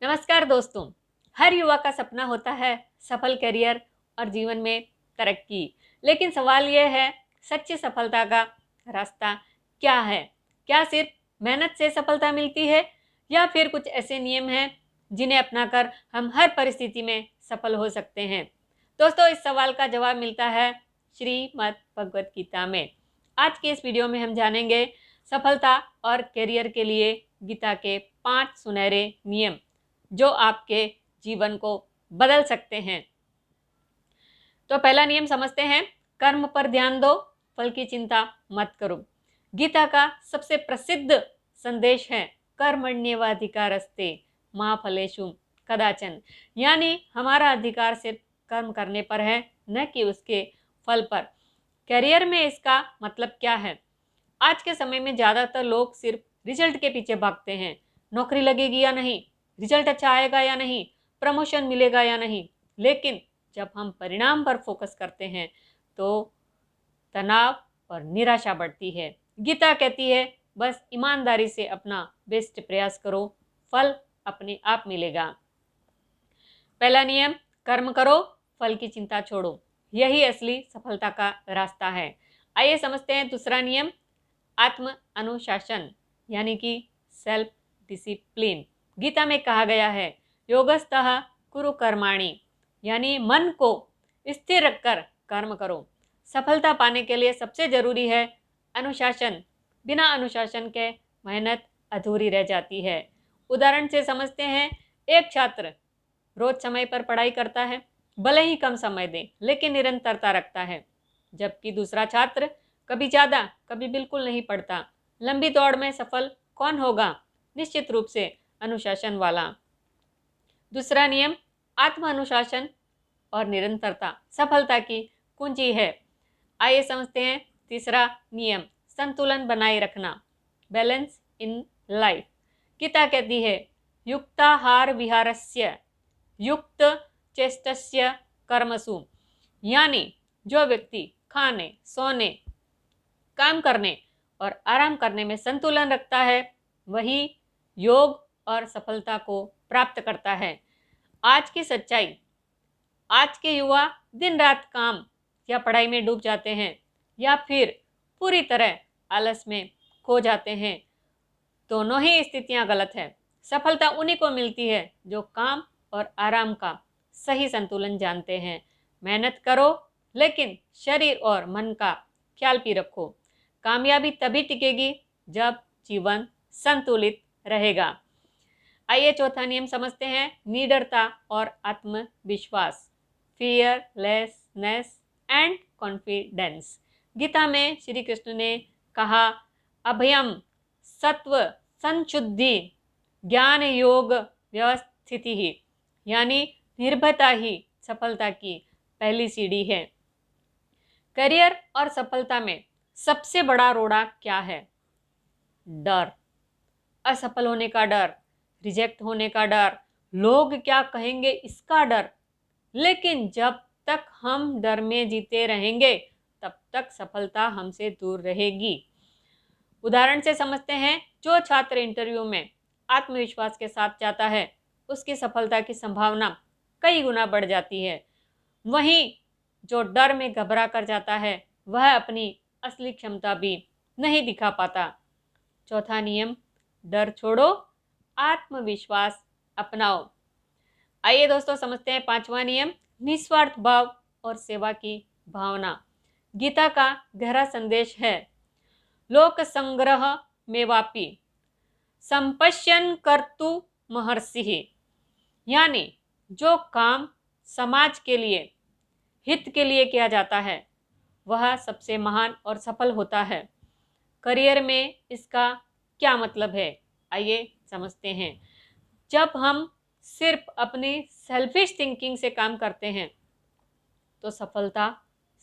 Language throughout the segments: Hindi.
नमस्कार दोस्तों। हर युवा का सपना होता है सफल करियर और जीवन में तरक्की। लेकिन सवाल यह है, सच्ची सफलता का रास्ता क्या है? क्या सिर्फ मेहनत से सफलता मिलती है या फिर कुछ ऐसे नियम हैं जिन्हें अपनाकर हम हर परिस्थिति में सफल हो सकते हैं? दोस्तों, इस सवाल का जवाब मिलता है श्रीमद् भगवत गीता में। आज के इस वीडियो में हम जानेंगे सफलता और करियर के लिए गीता के 5 सुनहरे नियम जो आपके जीवन को बदल सकते हैं। तो पहला नियम समझते हैं, कर्म पर ध्यान दो, फल की चिंता मत करो। गीता का सबसे प्रसिद्ध संदेश है कर्मण्येवाधिकारस्ते मा फलेषु कदाचन, यानी हमारा अधिकार सिर्फ कर्म करने पर है, न कि उसके फल पर। करियर में इसका मतलब क्या है? आज के समय में ज़्यादातर लोग सिर्फ रिजल्ट के पीछे भागते हैं। नौकरी लगेगी या नहीं, रिजल्ट अच्छा आएगा या नहीं, प्रमोशन मिलेगा या नहीं। लेकिन जब हम परिणाम पर फोकस करते हैं तो तनाव और निराशा बढ़ती है। गीता कहती है बस ईमानदारी से अपना बेस्ट प्रयास करो, फल अपने आप मिलेगा। पहला नियम, कर्म करो, फल की चिंता छोड़ो। यही असली सफलता का रास्ता है। आइए समझते हैं दूसरा नियम, आत्म अनुशासन यानी कि सेल्फ डिसिप्लिन। गीता में कहा गया है योगस्थः कुरु कर्माणि, यानी मन को स्थिर रखकर कर्म करो। सफलता पाने के लिए सबसे जरूरी है अनुशासन। बिना अनुशासन के मेहनत अधूरी रह जाती है। उदाहरण से समझते हैं, एक छात्र रोज समय पर पढ़ाई करता है, भले ही कम समय दे लेकिन निरंतरता रखता है, जबकि दूसरा छात्र कभी ज़्यादा कभी बिल्कुल नहीं पढ़ता। लंबी दौड़ में सफल कौन होगा? निश्चित रूप से अनुशासन वाला। दूसरा नियम, आत्म अनुशासन और निरंतरता सफलता की कुंजी है। आइए समझते हैं तीसरा नियम, संतुलन बनाए रखना, बैलेंस इन लाइफ। गीता कहती है युक्ताहार विहारस्य युक्त चेष्टस्य कर्मसु, यानी जो व्यक्ति खाने, सोने, काम करने और आराम करने में संतुलन रखता है वही योग और सफलता को प्राप्त करता है। आज की सच्चाई, आज के युवा दिन रात काम या पढ़ाई में डूब जाते हैं या फिर पूरी तरह आलस में खो जाते हैं। दोनों ही स्थितियां गलत है। सफलता उन्हीं को मिलती है जो काम और आराम का सही संतुलन जानते हैं। मेहनत करो लेकिन शरीर और मन का ख्याल भी रखो। कामयाबी तभी टिकेगी जब जीवन संतुलित रहेगा। आइए चौथा नियम समझते हैं, निडरता और आत्मविश्वास, फियरलेसनेस एंड कॉन्फिडेंस। गीता में श्री कृष्ण ने कहा अभयम सत्व संशुद्धि ज्ञान योग व्यवस्थिति ही, यानी निर्भयता ही सफलता की पहली सीढ़ी है। करियर और सफलता में सबसे बड़ा रोड़ा क्या है? डर। असफल होने का डर, रिजेक्ट होने का डर, लोग क्या कहेंगे इसका डर। लेकिन जब तक हम डर में जीते रहेंगे तब तक सफलता हमसे दूर रहेगी। उदाहरण से समझते हैं, जो छात्र इंटरव्यू में आत्मविश्वास के साथ जाता है उसकी सफलता की संभावना कई गुना बढ़ जाती है। वहीं जो डर में घबरा कर जाता है वह अपनी असली क्षमता भी नहीं दिखा पाता। चौथा नियम, डर छोड़ो, आत्मविश्वास अपनाओ। आइए दोस्तों समझते हैं पांचवा नियम, निस्वार्थ भाव और सेवा की भावना। गीता का गहरा संदेश है लोक संग्रह मेवापि संपश्यन कर्तु महर्षि, यानी जो काम समाज के लिए, हित के लिए किया जाता है वह सबसे महान और सफल होता है। करियर में इसका क्या मतलब है? आइए समझते हैं। जब हम सिर्फ अपनी सेल्फिश थिंकिंग से काम करते हैं तो सफलता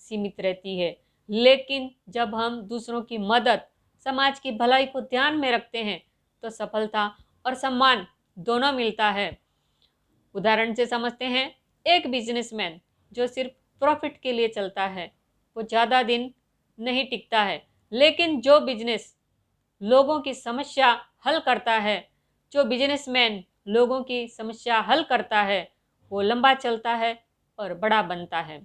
सीमित रहती है, लेकिन जब हम दूसरों की मदद, समाज की भलाई को ध्यान में रखते हैं तो सफलता और सम्मान दोनों मिलता है। उदाहरण से समझते हैं, एक बिजनेसमैन जो सिर्फ प्रॉफिट के लिए चलता है वो ज़्यादा दिन नहीं टिकता है, लेकिन जो बिजनेस लोगों की समस्या हल करता है, जो बिजनेसमैन लोगों की समस्या हल करता है वो लंबा चलता है और बड़ा बनता है।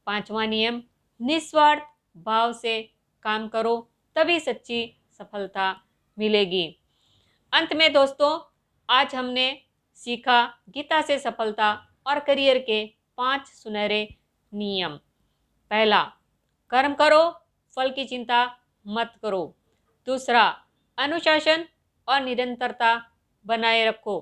5वां नियम, निस्वार्थ भाव से काम करो तभी सच्ची सफलता मिलेगी। अंत में दोस्तों, आज हमने सीखा गीता से सफलता और करियर के 5 सुनहरे नियम। पहला, कर्म करो, फल की चिंता मत करो। दूसरा, अनुशासन और निरंतरता बनाए रखो।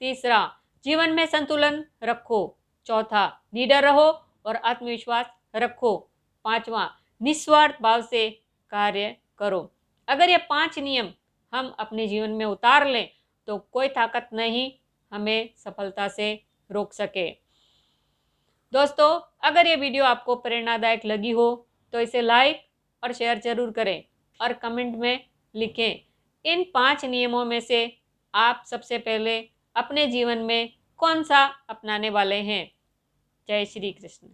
तीसरा, जीवन में संतुलन रखो। चौथा, निडर रहो और आत्मविश्वास रखो। 5वां, निस्वार्थ भाव से कार्य करो। अगर ये 5 नियम हम अपने जीवन में उतार लें तो कोई ताकत नहीं हमें सफलता से रोक सके। दोस्तों, अगर ये वीडियो आपको प्रेरणादायक लगी हो तो इसे लाइक और शेयर जरूर करें और कमेंट में लिखें इन 5 नियमों में से आप सबसे पहले अपने जीवन में कौन सा अपनाने वाले हैं। जय श्री कृष्ण।